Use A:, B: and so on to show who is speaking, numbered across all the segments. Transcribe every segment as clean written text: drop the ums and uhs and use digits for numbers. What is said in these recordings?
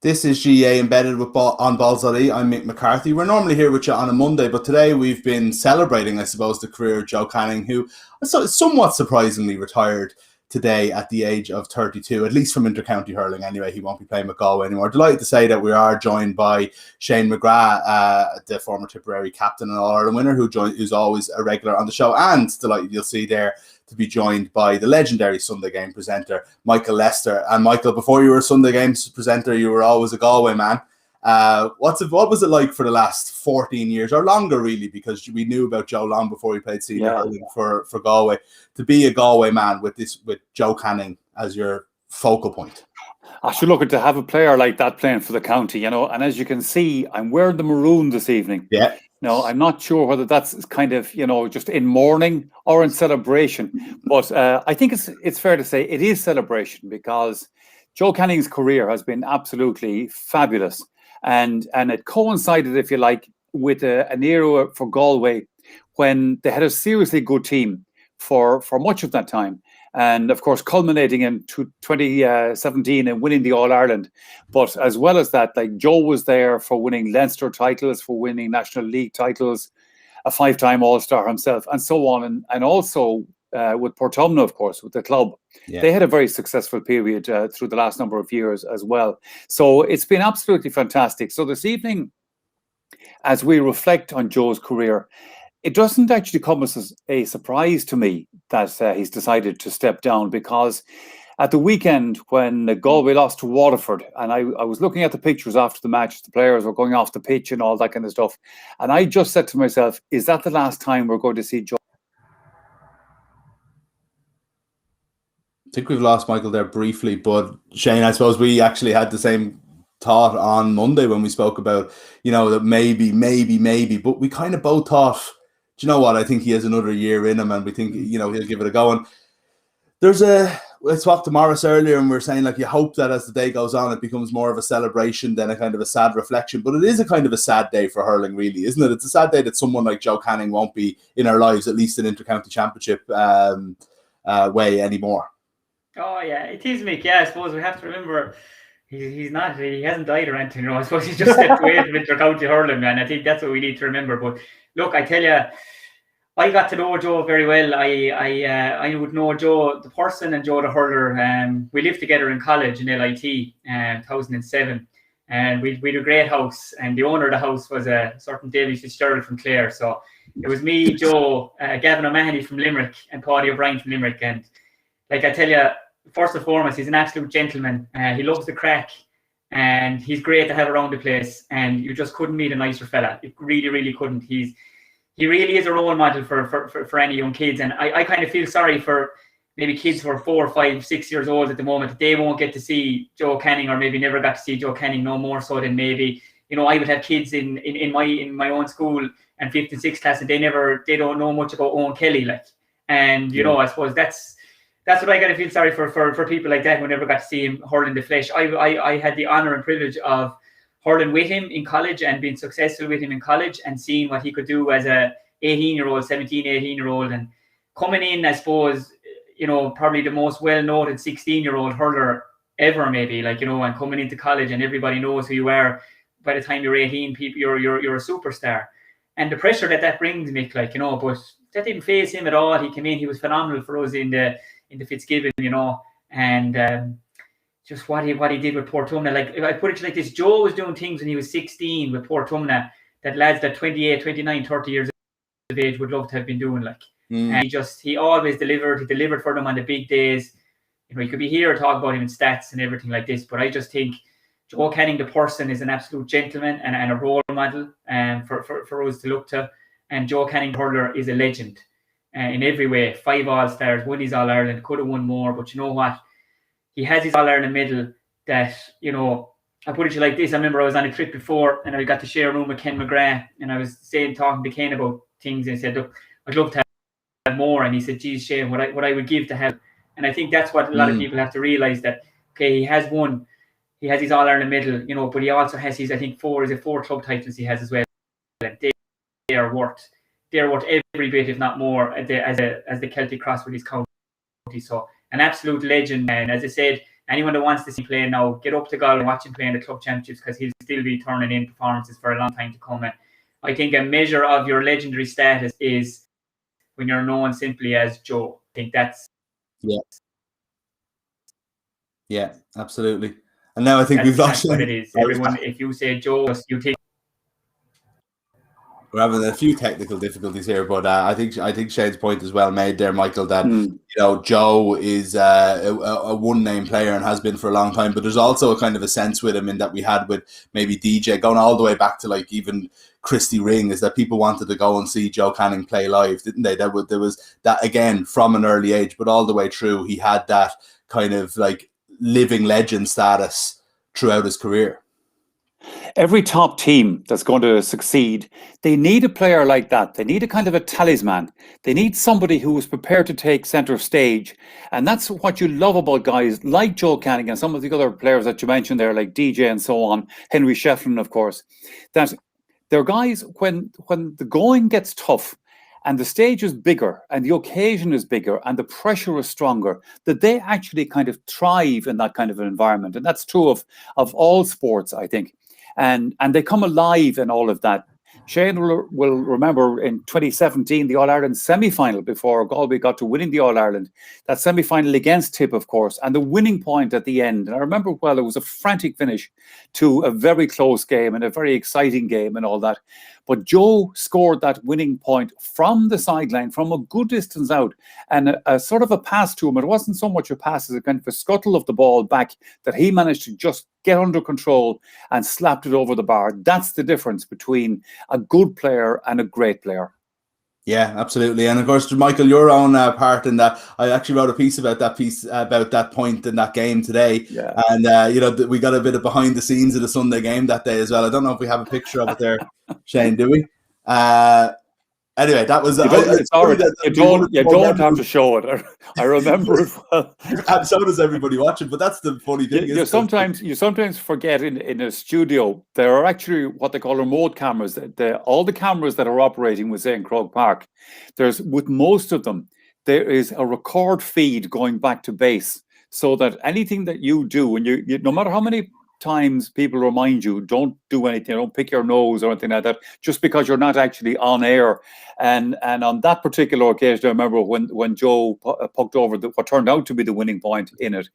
A: This is GAA Embedded with on Balls.ie. I'm Mick McCarthy. We're normally here with you on a Monday, but today we've been celebrating, I suppose, the career of Joe Canning, who somewhat surprisingly retired today at the age of 32, at least from intercounty hurling anyway. He won't be playing with Galway anymore. Delighted to say that we are joined by Shane McGrath, the former Tipperary captain and All-Ireland winner, who's always a regular on the show, and delighted you'll see there to be joined by the legendary Sunday Game presenter, Michael Lester. And Michael, before you were a Sunday Games presenter, you were always a Galway man. What was it like for the last 14 years, or longer really, because we knew about Joe long before he played senior hurling for Galway, to be a Galway man with Joe Canning as your focal point?
B: I should look at to have a player like that playing for the county, and as you can see, I'm wearing the maroon this evening.
A: Yeah.
B: No, I'm not sure whether that's kind of, just in mourning or in celebration. But I think it's fair to say it is celebration, because Joe Canning's career has been absolutely fabulous. And it coincided, if you like, with an era for Galway when they had a seriously good team for much of that time. And of course, culminating in 2017 and winning the All-Ireland. But as well as that, like, Joe was there for winning Leinster titles, for winning National League titles, a 5-time All-Star himself, and so on. And also with Portumna, of course, with the club. Yeah. They had a very successful period through the last number of years as well. So it's been absolutely fantastic. So this evening, as we reflect on Joe's career, it doesn't actually come as a surprise to me that he's decided to step down, because at the weekend when Galway lost to Waterford, and I was looking at the pictures after the match, the players were going off the pitch and all that kind of stuff, and I just said to myself, is that the last time we're going to see Joe?
A: I think we've lost Michael there briefly, but Shane, I suppose we actually had the same thought on Monday when we spoke about, that maybe, but we kind of both thought, do you know what? I think he has another year in him, and we think, he'll give it a go. And I talked to Morris earlier, and we were saying, like, you hope that as the day goes on, it becomes more of a celebration than a kind of a sad reflection. But it is a kind of a sad day for hurling, really, isn't it? It's a sad day that someone like Joe Canning won't be in our lives, at least in intercounty championship way anymore.
C: Oh yeah, it is, Mick. Yeah, I suppose we have to remember he hasn't died or anything. I suppose he's just stepped away from intercounty hurling, man. I think that's what we need to remember. But look, I tell you, I got to know Joe very well. I would know Joe the person and Joe the hurler. We lived together in college in LIT in 2007, and we had a great house, and the owner of the house was a certain David Fitzgerald from Clare. So it was me, Joe, Gavin O'Mahony from Limerick, and Paddy O'Brien from Limerick. And like I tell you, first and foremost, he's an absolute gentleman. He loves the crack, and he's great to have around the place. And you just couldn't meet a nicer fella. You really, really couldn't. He really is a role model for any young kids. And I kind of feel sorry for maybe kids who are 4, 5, 6 years old at the moment. They won't get to see Joe Canning, or maybe never got to see Joe Canning, no more so than maybe, I would have kids in my own school and 5th and 6th class, and they don't know much about Owen Kelly, like. And I suppose that's what I gotta feel sorry for people like that who never got to see him hurl in the flesh. I had the honor and privilege of hurling with him in college and being successful with him in college, and seeing what he could do as a 17, 18-year-old, and coming in, I suppose, probably the most well-noted 16-year-old hurler ever, maybe, like, and coming into college and everybody knows who you are. By the time you're 18, people, you're a superstar, and the pressure that brings, Mick, like, but that didn't faze him at all. He came in, he was phenomenal for us in the Fitzgibbon, and just what he did with Portumna. Like, if I put it like this, Joe was doing things when he was 16 with Portumna that lads that 28, 29, 30 years of age would love to have been doing, like. And he always delivered. He delivered for them on the big days. You could be here and talk about him in stats and everything like this, but I just think Joe Canning, the person, is an absolute gentleman and a role model for us to look to. And Joe Canning, hurler, is a legend in every way. 5 All-Stars, won his All-Ireland, could have won more, but you know what? He has his All-Ireland medal that, I put it like this. I remember I was on a trip before, and I got to share a room with Ken McGrath, and I was talking to Ken about things, and he said, look, I'd love to have more. And he said, geez, Shane, what I would give to have. And I think that's what a lot of people have to realise, that, okay, he has won. He has his All-Ireland medal, but he also has his, I think, 4 club titles he has as well. And they are worth every bit, if not more, as the Celtic Cross with his county. So an absolute legend, and as I said, anyone that wants to see him play now, get up to Galway and watch him play in the club championships, because he'll still be turning in performances for a long time to come. And I think a measure of your legendary status is when you're known simply as Joe. I think that's
A: yeah, absolutely. And now I think we've lost
C: what it is. Everyone, if you say Joe, you think.
A: We're having a few technical difficulties here, but I think Shane's point is well made there, Michael, that Joe is a one-name player and has been for a long time, but there's also a kind of a sense with him in that we had with maybe DJ going all the way back to like even Christy Ring, is that people wanted to go and see Joe Canning play live, didn't they? There was that, again, from an early age, but all the way through, he had that kind of like living legend status throughout his career.
B: Every top team that's going to succeed, they need a player like that. They need a kind of a talisman. They need somebody who is prepared to take centre stage. And that's what you love about guys like Joe Canning and some of the other players that you mentioned there, like DJ and so on, Henry Shefflin, of course, that they're guys when the going gets tough and the stage is bigger and the occasion is bigger and the pressure is stronger, that they actually kind of thrive in that kind of an environment. And that's true of all sports, I think. And they come alive in all of that. Shane will remember in 2017, the All-Ireland semi-final before Galway got to winning the All-Ireland. That semi-final against Tip, of course, and the winning point at the end. And I remember, well, it was a frantic finish to a very close game and a very exciting game and all that. But Joe scored that winning point from the sideline, from a good distance out, and a sort of a pass to him. It wasn't so much a pass as a kind of a scuttle of the ball back that he managed to just get under control and slapped it over the bar. That's the difference between a good player and a great player.
A: Yeah, absolutely. And of course, Michael, your own part in that, I actually wrote a piece about that point in that game today.
B: Yeah.
A: And, we got a bit of behind the scenes of the Sunday game that day as well. I don't know if we have a picture of it there, Shane, do we? Anyway, that was...
B: It's all right. You don't have to show it. I remember it well.
A: And so does everybody watching, but that's the funny thing.
B: You sometimes forget in a studio, there are actually what they call remote cameras. All the cameras that are operating, we say in Croke Park, with most of them, there is a record feed going back to base, so that anything that you do, and you no matter how many times people remind you, don't do anything, don't pick your nose or anything like that, just because you're not actually on air. And on that particular occasion, I remember when Joe poked over what turned out to be the winning point in it.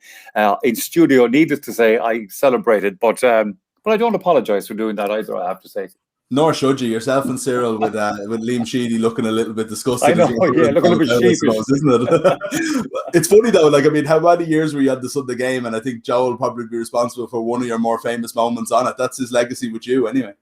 B: In studio, needless to say, I celebrated, but I don't apologise for doing that either, I have to say.
A: Nor should you. Yourself and Cyril with Liam Sheedy looking a little bit disgusted.
B: I know, looking a bit sheepish,
A: isn't it? It's funny though. Like, I mean, how many years were you at the Sunday game? And I think Joe will probably be responsible for one of your more famous moments on it. That's his legacy with you, anyway.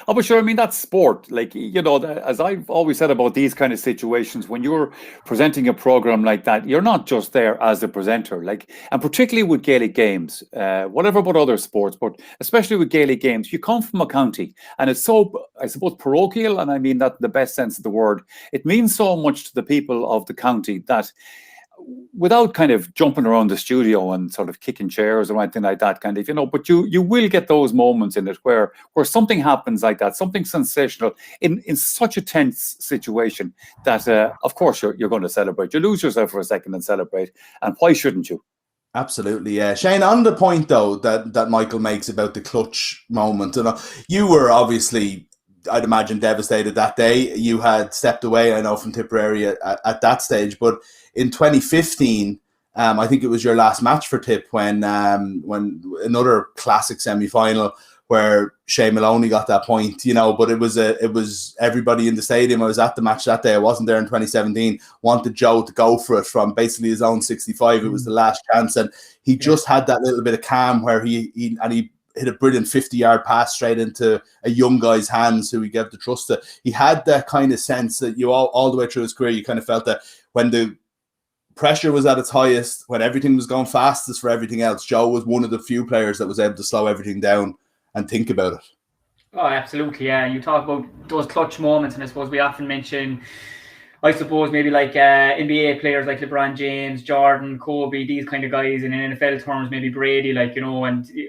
B: Oh, but sure, I mean, that's sport. Like, as I've always said about these kind of situations, when you're presenting a program like that, you're not just there as a presenter, and particularly with Gaelic games, whatever about other sports, but especially with Gaelic games, you come from a county and it's so, I suppose, parochial, and I mean that in the best sense of the word. It means so much to the people of the county that, without kind of jumping around the studio and sort of kicking chairs or anything like that, kind of, but you will get those moments in it where something happens like that, something sensational in such a tense situation that, of course, you're going to celebrate. You lose yourself for a second and celebrate. And why shouldn't you?
A: Absolutely, yeah. Shane, on the point, though, that Michael makes about the clutch moment, you were obviously, I'd imagine, devastated that day. You had stepped away, I know, from Tipperary at that stage, but in 2015, I think it was your last match for Tip when another classic semi-final where Shane Maloney got that point, but it was everybody in the stadium. I was at the match that day. I wasn't there in 2017. Wanted Joe to go for it from basically his own 65. It was the last chance, and he just had that little bit of calm where he hit a brilliant 50-yard pass straight into a young guy's hands who he gave the trust to. He had that kind of sense that you all the way through his career, you kind of felt that when the pressure was at its highest, when everything was going fastest for everything else, Joe was one of the few players that was able to slow everything down and think about it.
C: Oh, absolutely, yeah. You talk about those clutch moments, and I suppose we often mention, I suppose, maybe like NBA players like LeBron James, Jordan, Kobe, these kind of guys, and in NFL terms, maybe Brady, and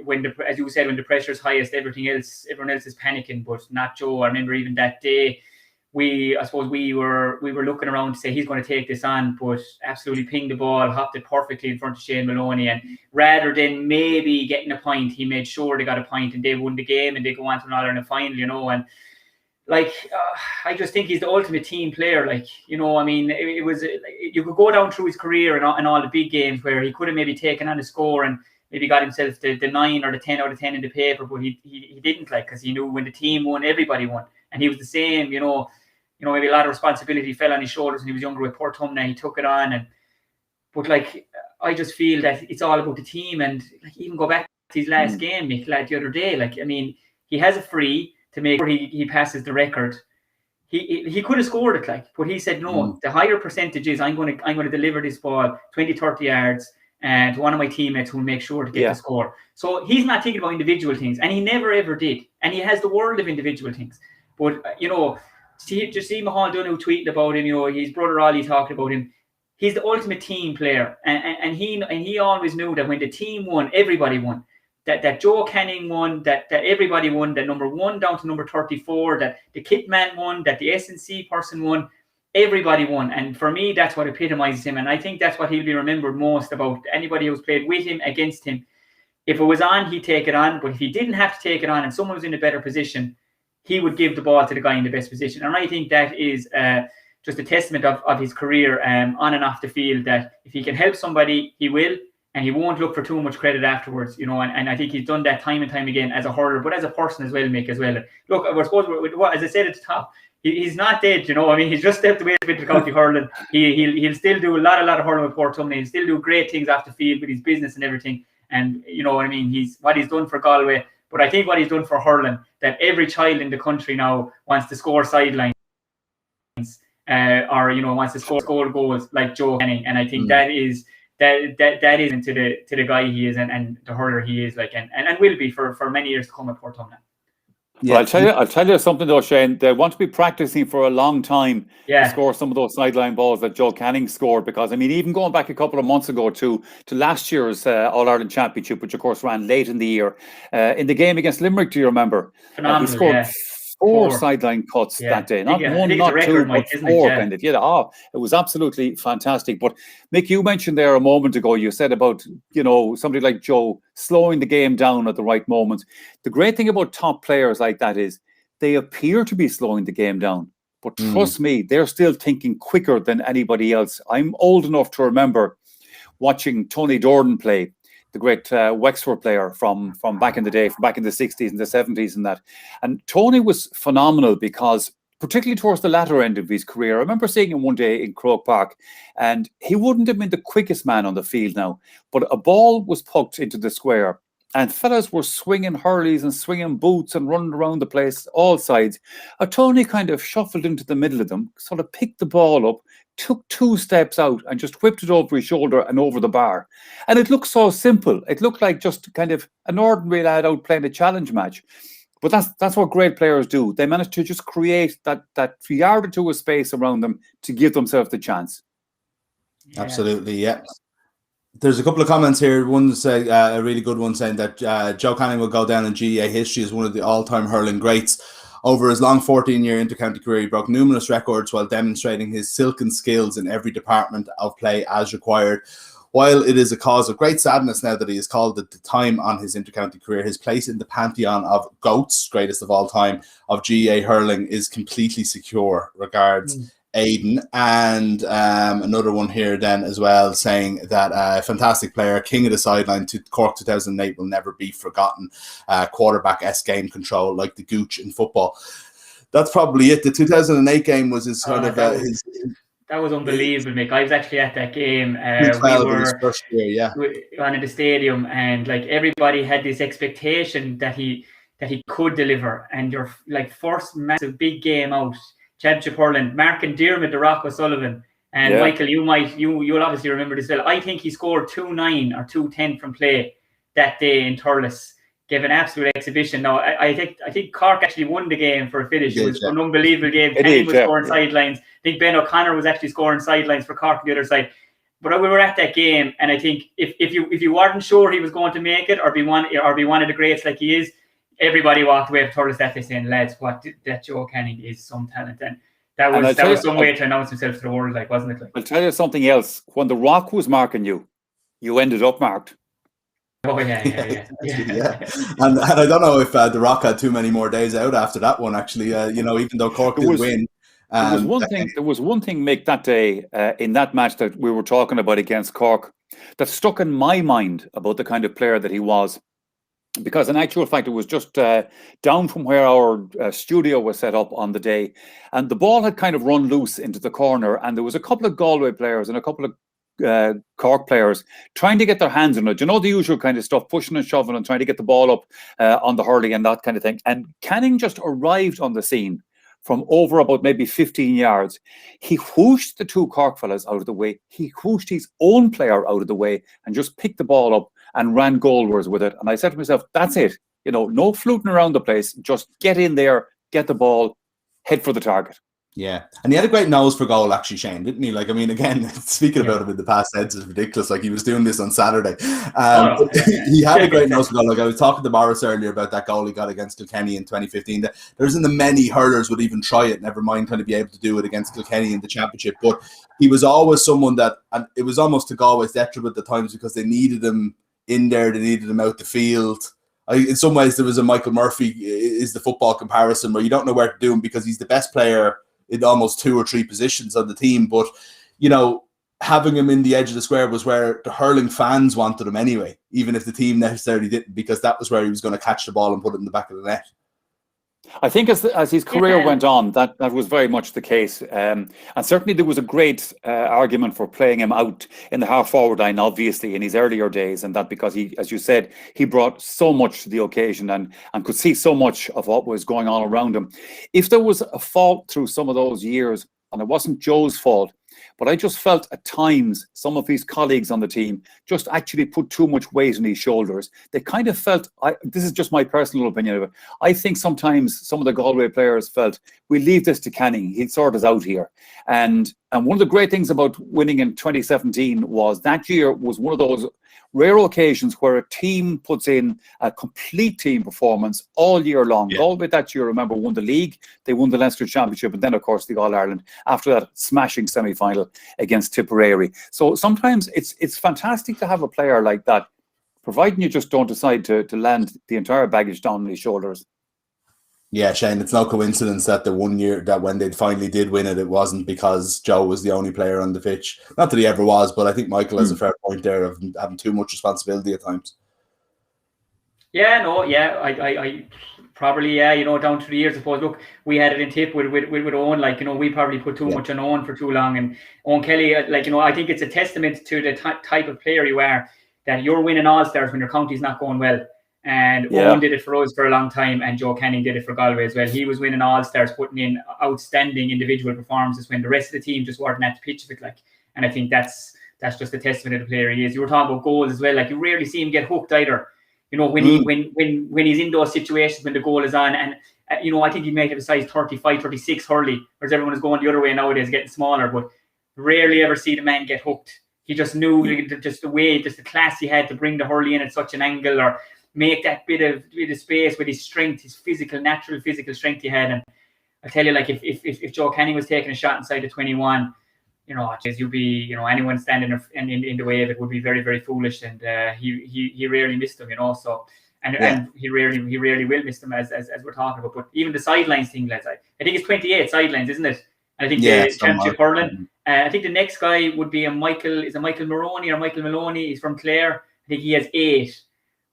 C: when as you said, when the pressure's highest, everyone else is panicking, but not Joe. I remember even that day I suppose we were looking around to say he's going to take this on, but absolutely pinged the ball, hopped it perfectly in front of Shane Maloney, and rather than maybe getting a point, he made sure they got a point and they won the game and they go on to an All-Ireland final, you know. And like, I just think he's the ultimate team player. Like, you know, I mean, it was, you could go down through his career and all the big games where he could have maybe taken on a score and maybe got himself the 9 or the 10 out of 10 in the paper, but he didn't, like, because he knew when the team won, everybody won. And he was the same, you know, maybe a lot of responsibility fell on his shoulders when he was younger with Portumna. He took it on, but like, I just feel that it's all about the team. And like, even go back to his last game, Mick, like the other day, like, I mean, he has a free to make sure he passes the record. He could have scored it, like, but he said no. The higher percentage is I'm going to deliver this ball 20-30 yards to one of my teammates who will make sure to get the score. So he's not thinking about individual things, and he never ever did. And he has the world of individual things. But you know, just see Mahal Donoghue tweeting about him. You know, his brother Ollie talking about him. He's the ultimate team player, and he always knew that when the team won, everybody won. That Joe Canning won, that everybody won, that number 1 down to number 34, that the kit man won, that the SNC person won, everybody won. And for me, that's what epitomizes him. And I think that's what he'll be remembered most about anybody who's played with him, against him. If it was on, he'd take it on. But if he didn't have to take it on and someone was in a better position, he would give the ball to the guy in the best position. And I think that is just a testament of his career on and off the field, that if he can help somebody, he will. And he won't look for too much credit afterwards, you know. And I think he's done that time and time again as a hurler, but as a person as well, Mick, as well. Look, I suppose, as I said at the top, he's not dead, you know. I mean, he's just stepped away from intercounty hurling. He'll still do a lot of hurling with Portumna. He'll still do great things off the field with his business and everything. And you know what I mean? What he's done for Galway, but I think what he's done for hurling, that every child in the country now wants to score sidelines, or you know, wants to score goals like Joe Canning. And I think that is into the guy he is and the hurler he is, like, and will be for many years to come at Portumna.
B: Yeah. Well, I'll tell you something though, Shane. They want to be practicing for a long time to score some of those sideline balls that Joe Canning scored. Because I mean, even going back a couple of months ago to last year's All-Ireland Championship, which of course ran late in the year, in the game against Limerick, do you remember?
C: Phenomenal,
B: he scored 4 sideline cuts that day. Not one, not two, but 4 kind of. Yeah, it was absolutely fantastic. But Mick, you mentioned there a moment ago, you said about, you know, somebody like Joe slowing the game down at the right moment. The great thing about top players like that is they appear to be slowing the game down. But trust me, they're still thinking quicker than anybody else. I'm old enough to remember watching Tony Dordan play, the great Wexford player from back in the day, from back in the 60s and the 70s and that. And Tony was phenomenal because, particularly towards the latter end of his career, I remember seeing him one day in Croke Park, and he wouldn't have been the quickest man on the field now, but a ball was poked into the square and fellas were swinging hurleys and swinging boots and running around the place, all sides. Tony kind of shuffled into the middle of them, sort of picked the ball up, took 2 steps out and just whipped it over his shoulder and over the bar. And it looked so simple. It looked like just kind of an ordinary lad out playing a challenge match. But that's what great players do. They manage to just create that yard or 2 of space around them to give themselves the chance.
A: Absolutely, yeah. There's a couple of comments here. One say a really good one saying that Joe Canning will go down in GAA history as one of the all-time hurling greats. Over his long 14-year intercounty career, he broke numerous records while demonstrating his silken skills in every department of play as required. While it is a cause of great sadness now that he has called at the time on his intercounty career, his place in the pantheon of GOATs, greatest of all time, of GAA hurling is completely secure. Regards, Aidan. And another one here then as well saying that a fantastic player, king of the sideline to Cork 2008 will never be forgotten. Quarterback game control like the gooch in football. That's probably it. The 2008 game was his kind of his.
C: That was unbelievable, Mick. I was actually at that game.
A: We were his first year,
C: on in the stadium, and like everybody had this expectation that he could deliver. And your like first massive big game out, Championship hurling, Mark and Diarmid, the Rock O'Sullivan, and Michael, you'll obviously remember this well. I think he scored 2-9 or 2-10 from play that day in Thurles. Gave an absolute exhibition. Now, I think Cork actually won the game for a finish. It was an unbelievable game. Kenny was scoring sidelines. I think Ben O'Connor was actually scoring sidelines for Cork on the other side. But we were at that game, and I think if you weren't sure he was going to make it or be one of the greats like he is, everybody walked away from Thurles that day saying, lads, that Joe Canning is some talent. And That was some way to announce himself to the world, like, wasn't it? Like,
B: I'll tell you something else. When The Rock was marking you, you ended up marked.
C: Oh yeah.
A: And I don't know if The Rock had too many more days out after that one. Actually, even though Cork did win.
B: There was one thing, Mick, that day in that match that we were talking about against Cork that stuck in my mind about the kind of player that he was. Because in actual fact, it was just down from where our studio was set up on the day. And the ball had kind of run loose into the corner. And there was a couple of Galway players and a couple of Cork players trying to get their hands on it. You know, the usual kind of stuff, pushing and shoving and trying to get the ball up on the hurling and that kind of thing. And Canning just arrived on the scene from over about maybe 15 yards. He whooshed the two Cork fellas out of the way. He whooshed his own player out of the way and just picked the ball up and ran goalwards with it. And I said to myself, that's it. You know, no fluting around the place. Just get in there, get the ball, head for the target.
A: Yeah, and he had a great nose for goal, actually, Shane, didn't he? Like, I mean, again, speaking about him in the past tense is ridiculous. Like, he was doing this on Saturday. He had a great nose for goal. Like, I was talking to Morris earlier about that goal he got against Kilkenny in 2015. There isn't many hurlers would even try it, never mind kind of be able to do it against Kilkenny in the championship. But he was always someone that, and it was almost to Galway's detriment at times because they needed him in there, they needed him out the field. In some ways, there was a Michael Murphy is the football comparison where you don't know where to do him because he's the best player in almost 2 or 3 positions on the team. But, you know, having him in the edge of the square was where the hurling fans wanted him anyway, even if the team necessarily didn't, because that was where he was going to catch the ball and put it in the back of the net.
B: I think as his career went on, that was very much the case. And certainly there was a great argument for playing him out in the half-forward line, obviously, in his earlier days, and that because he, as you said, he brought so much to the occasion and could see so much of what was going on around him. If there was a fault through some of those years, and it wasn't Joe's fault, but I just felt at times some of his colleagues on the team just actually put too much weight on his shoulders. They kind of felt, this is just my personal opinion of it, I think sometimes some of the Galway players felt, we leave this to Canning, he'll sort us out here. And one of the great things about winning in 2017 was that year was one of those rare occasions where a team puts in a complete team performance all year long. Yeah. Galway that year, remember, won the league, they won the Leinster Championship, and then, of course, the All-Ireland after that smashing semi-final against Tipperary. So sometimes it's fantastic to have a player like that, providing you just don't decide to land the entire baggage down on his shoulders.
A: Yeah, Shane, it's no coincidence that the one year that when they finally did win it, it wasn't because Joe was the only player on the pitch. Not that he ever was, but I think Michael has a fair point there of having too much responsibility at times.
C: Yeah, no, yeah, I probably, yeah, you know, down through the years, I suppose, look, we had it in tip with Owen, like, you know, we probably put too much on Owen for too long. And Owen Kelly, like, you know, I think it's a testament to the type of player you are, that you're winning All-Stars when your county's not going well. And Owen did it for us for a long time, and Joe Canning did it for Galway as well. He was winning All-Stars, putting in outstanding individual performances when the rest of the team just weren't at the pitch of it, like. And I think that's just a testament to the player he is. You were talking about goals as well, like, you rarely see him get hooked either. You know, when he's in those situations when the goal is on, and you know, I think he might have a size 35, 36 hurley, whereas everyone is going the other way nowadays, getting smaller. But rarely ever see the man get hooked. He just knew just the class he had to bring the hurley in at such an angle, or make that bit of space with his strength, his natural physical strength he had. And I tell you, like, if Joe Canning was taking a shot inside the 21, you know, you'd be, you know, anyone standing in the way of it would be very, very foolish. And he rarely missed them, you know. So and he rarely will miss them as we're talking about. But even the sidelines thing, lads, I think it's 28 sidelines, isn't it? I think the championship hurling. I think the next guy would be Michael Maroney or Michael Maloney. He's from Clare. I think he has 8.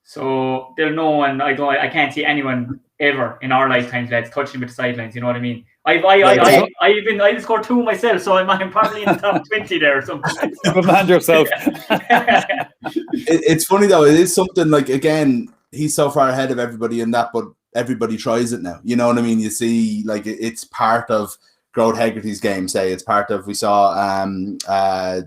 C: So there's no one. I can't see anyone ever in our lifetimes, lads, touching with the sidelines. You know what I mean? I scored 2 myself, so I'm probably in the top 20 there or something.
B: Command yourself.
A: It's funny though. It is something like, again, he's so far ahead of everybody in that, but everybody tries it now. You know what I mean? You see, like, it's part of Grode Hegarty's game. Say it's part of. We saw a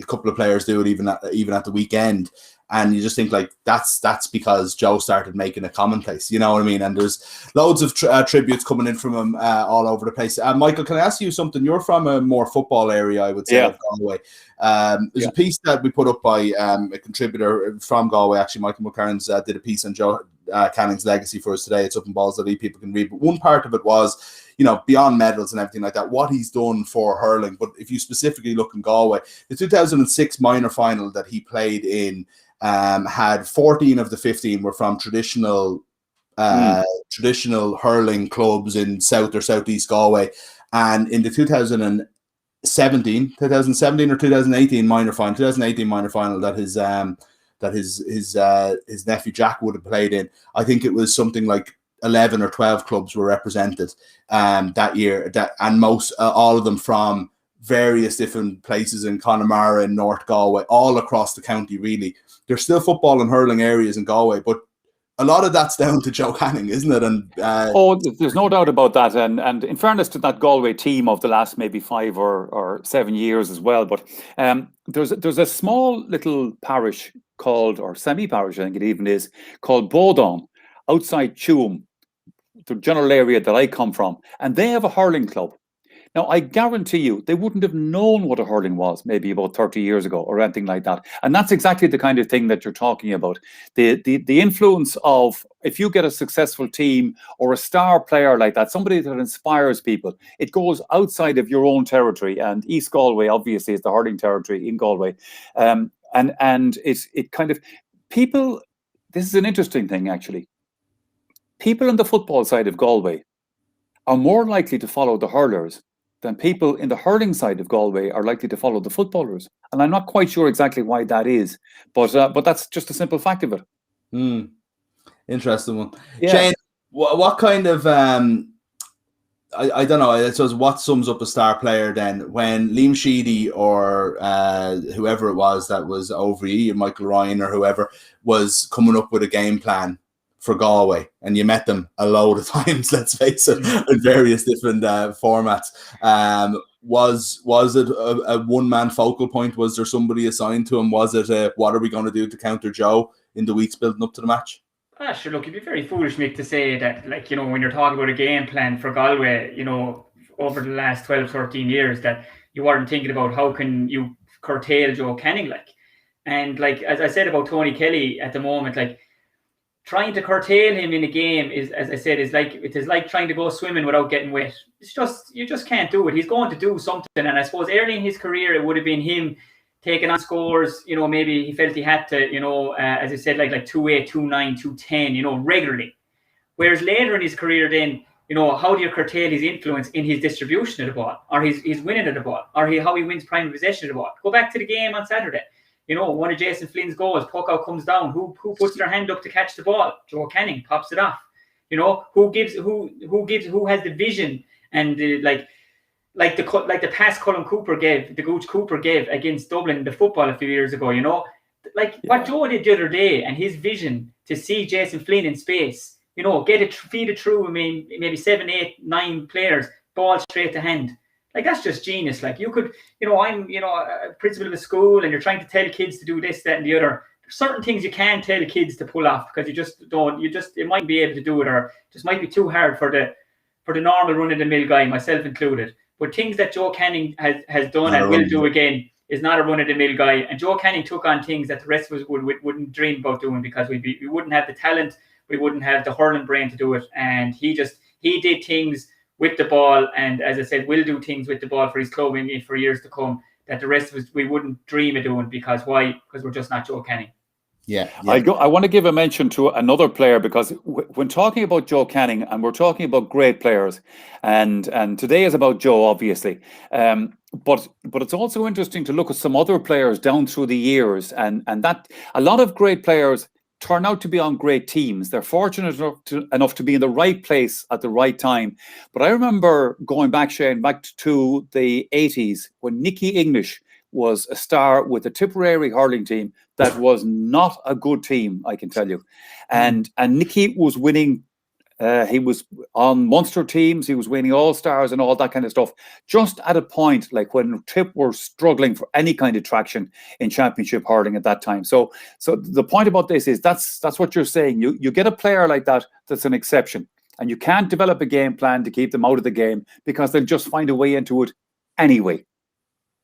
A: couple of players do it even at the weekend. And you just think, like, that's because Joe started making it commonplace, you know what I mean? And there's loads of tributes coming in from him all over the place. Michael, can I ask you something? You're from a more football area, I would say, of Galway. There's a piece that we put up by a contributor from Galway, actually, Michael McCarns did a piece on Joe Canning's legacy for us today. It's up in Balls.ie, people can read. But one part of it was, beyond medals and everything like that, what he's done for hurling. But if you specifically look in Galway, the 2006 minor final that he played in had 14 of the 15 were from traditional hurling clubs in South or Southeast Galway. And in the 2017 or 2018 minor final that his nephew Jack would have played in, I think it was something like 11 or 12 clubs were represented that year, and most all of them from various different places in Connemara and North Galway, all across the county. Really, there's still football and hurling areas in Galway, but a lot of that's down to Joe Canning, isn't it? And
B: there's no doubt about that. And in fairness to that Galway team of the last maybe 5 or 7 years as well. But there's a small little parish called, or semi-parish I think it even is, called Bodon, outside Tuam, the general area that I come from. And they have a hurling club. Now, I guarantee you, they wouldn't have known what a hurling was maybe about 30 years ago or anything like that. And that's exactly the kind of thing that you're talking about. The influence of, if you get a successful team or a star player like that, somebody that inspires people, it goes outside of your own territory. And East Galway, obviously, is the hurling territory in Galway. And it kind of, people, this is an interesting thing, actually. People on the football side of Galway are more likely to follow the hurlers than people in the hurling side of Galway are likely to follow the footballers. And I'm not quite sure exactly why that is, but that's just a simple fact of it.
A: Interesting one.
B: Yeah.
A: Shane, what kind of, I don't know, I suppose what sums up a star player then when Liam Sheedy or whoever it was that was over you, Michael Ryan or whoever, was coming up with a game plan for Galway, and you met them a load of times, let's face it, in various different formats. Was it a one-man focal point? Was there somebody assigned to him? Was it what are we going to do to counter Joe in the weeks building up to the match?
C: Sure, look, it'd be very foolish, Mick, to say that, when you're talking about a game plan for Galway, over the last 12, 13 years, that you weren't thinking about how can you curtail Joe Canning, And as I said about Tony Kelly at the moment, trying to curtail him in a game is, as I said, it is like trying to go swimming without getting wet. It's just, you just can't do it. He's going to do something. And I suppose early in his career, it would have been him taking on scores, maybe he felt he had to, as I said, like 2-8, 2-9, 2-10, regularly. Whereas later in his career then, how do you curtail his influence in his distribution of the ball, or his winning of the ball, or how he wins prime possession of the ball? Go back to the game on Saturday. One of Jason Flynn's goals, puck out comes down. Who puts their hand up to catch the ball? Joe Canning pops it off. Who has the vision and the the pass Colin Cooper gave, the Gooch Cooper gave against Dublin the football a few years ago. What Joe did the other day, and his vision to see Jason Flynn in space. Feed it through. I mean, maybe 7, 8, 9 players, ball straight to hand. That's just genius. You could, I'm, a principal of a school, and you're trying to tell kids to do this, that, and the other. There's certain things you can't tell kids to pull off because you might be able to do it, or just might be too hard for the normal run-of-the-mill guy, myself included. But things that Joe Canning has done and will do again is not a run-of-the-mill guy. And Joe Canning took on things that the rest of us wouldn't dream about doing because we wouldn't have the talent, we wouldn't have the hurling brain to do it. And he did things with the ball, and as I said, will do things with the ball for his club for years to come that the rest of us, we wouldn't dream of doing. Because why? Because we're just not Joe Canning.
A: Yeah.
B: I want to give a mention to another player, because when talking about Joe Canning, and we're talking about great players, and today is about Joe, obviously, but it's also interesting to look at some other players down through the years, and that a lot of great players turn out to be on great teams. They're fortunate enough to be in the right place at the right time. But I remember going back, Shane, back to the 80s when Nicky English was a star with the Tipperary hurling team that was not a good team, I can tell you. And Nicky was winning. He was on Munster teams. He was winning All-Stars and all that kind of stuff. Just at a point when Tip were struggling for any kind of traction in championship hurling at that time. So the point about this is that's what you're saying. You get a player like that that's an exception, and you can't develop a game plan to keep them out of the game because they'll just find a way into it anyway.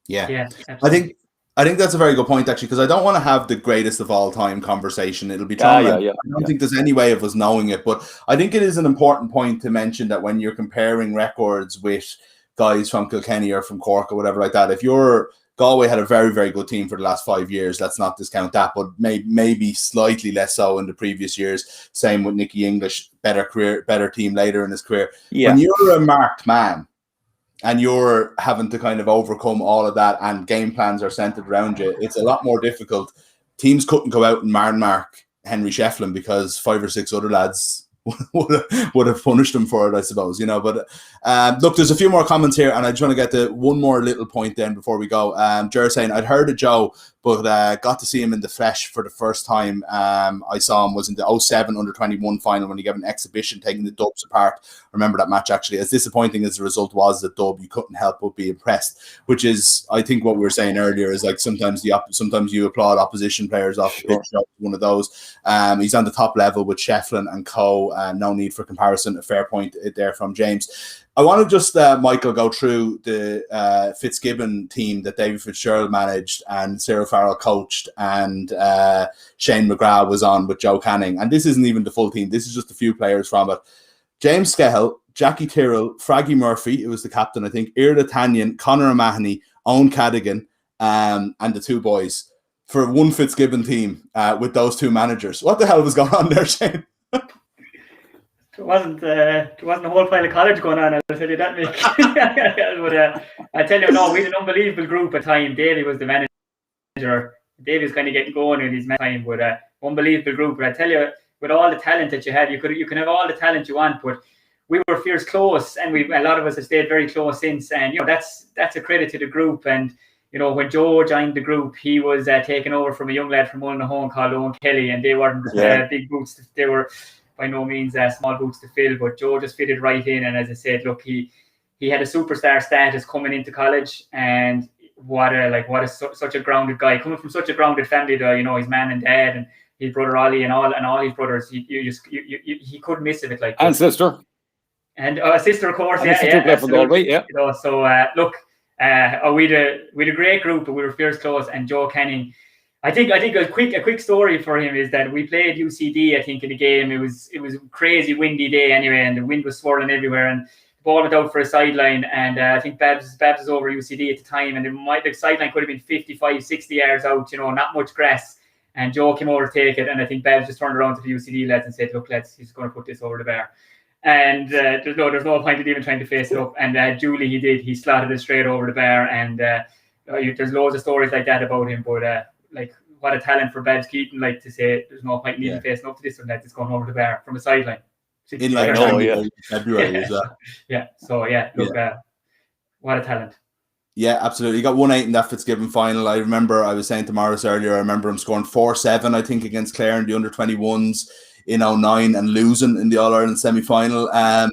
A: Yeah.
C: Absolutely.
A: I think that's a very good point, actually, because I don't want to have the greatest of all time conversation. It'll be I don't think there's any way of us knowing it, but I think it is an important point to mention that when you're comparing records with guys from Kilkenny or from Cork or whatever like that, if you're Galway had a very, very good team for the last 5 years. Let's not discount that, but maybe slightly less so in the previous years. Same with Nicky English, better team later in his career. Yeah. When you're a marked man and you're having to kind of overcome all of that and game plans are centered around you, it's a lot more difficult. Teams couldn't go out and mark Henry Shefflin because 5 or 6 other lads would have punished him for it, I suppose, you know. But look, there's a few more comments here, and I just want to get to one more little point then before we go. Ger saying, I'd heard of Joe, but got to see him in the flesh for the first time. I saw him was in the 07 under-21 final when he gave an exhibition taking the Dubs apart. I remember that match, actually. As disappointing as the result was, the Dub, you couldn't help but be impressed, which is, I think what we were saying earlier, is like sometimes you applaud opposition players off the pitch. One of those. He's on the top level with Shefflin and co. No need for comparison. A fair point there from James. I want to just, Michael, go through the Fitzgibbon team that David Fitzgerald managed and Cyril Farrell coached and Shane McGrath was on with Joe Canning. And this isn't even the full team. This is just a few players from it. James Skehill, Jackie Tyrrell, Fraggy Murphy, it was the captain, I think, Irda Tanyan, Conor O'Mahony, Owen Cadigan, and the 2 boys for one Fitzgibbon team with those 2 managers. What the hell was going on there, Shane?
C: There wasn't a whole pile of college going on, I'll tell you that, Mick. But I tell you, no, we had an unbelievable group at time. Davey was the manager. Davey was kind of getting going in his time, but unbelievable group. But I tell you, with all the talent that you had, you can have all the talent you want, but we were fierce close, and a lot of us have stayed very close since. And you know, that's a credit to the group. And you know, when Joe joined the group, he was taken over from a young lad from Mullinahone called Owen Kelly, and they weren't big boots. They were by no means small boots to fill, but Joe just fitted right in. And as I said, look, he had a superstar status coming into college, and such a grounded guy coming from such a grounded family. You know, his mum and dad and his brother Ollie and all his brothers. He couldn't miss it. Like,
B: and sister,
C: and sister, of course.
B: And
C: You know, so look, we had a great group, but we were fierce close. And Joe Canning, I think a quick story for him is that we played UCD, I think, in the game. It was a crazy windy day anyway, and the wind was swirling everywhere, and the ball went out for a sideline, and I think Babs was over UCD at the time, and the sideline could have been 55, 60 yards out, you know, not much grass, and Joe came over to take it, and I think Babs just turned around to the UCD lads and said, look, lads, he's going to put this over the bar. And there's no point in even trying to face it up, and Julie, he slotted it straight over the bar, and there's loads of stories like that about him, but like, what a talent for Babs Keaton, like, to say there's no point in even facing up to this one, that it's going over the bar from a sideline.
A: In like February as well.
C: Yeah, so look, what a talent.
A: Yeah, absolutely. He got 1-8 in that Fitzgibbon final. I remember, I was saying to Morris earlier, I remember him scoring 4-7, I think, against Clare in the under-21s in 09 and losing in the All-Ireland semi-final.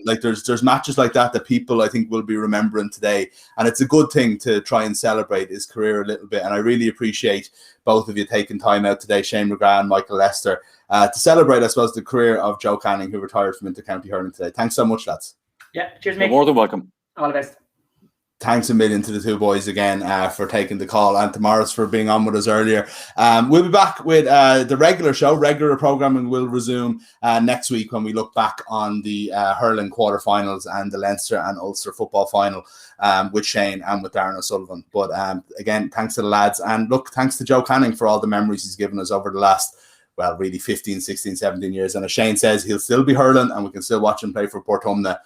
A: Like there's matches like that people, I think, will be remembering today. And it's a good thing to try and celebrate his career a little bit. And I really appreciate both of you taking time out today, Shane McGrath and Michael Lester, to celebrate, I suppose, the career of Joe Canning, who retired from intercounty hurling today. Thanks so much, lads.
C: Yeah, cheers,
B: mate. You're more than welcome.
C: All the best.
A: Thanks a million to the 2 boys again for taking the call, and to Morris for being on with us earlier. We'll be back with the regular show. Regular programming will resume next week when we look back on the hurling quarterfinals and the Leinster and Ulster football final with Shane and with Darren O'Sullivan. But again, thanks to the lads, and look, thanks to Joe Canning for all the memories he's given us over the last, well, really 15, 16, 17 years. And as Shane says, he'll still be hurling, and we can still watch him play for Portumna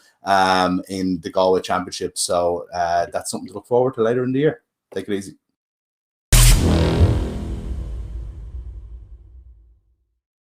A: in the Galway Championship. So that's something to look forward to later in the year. Take it easy.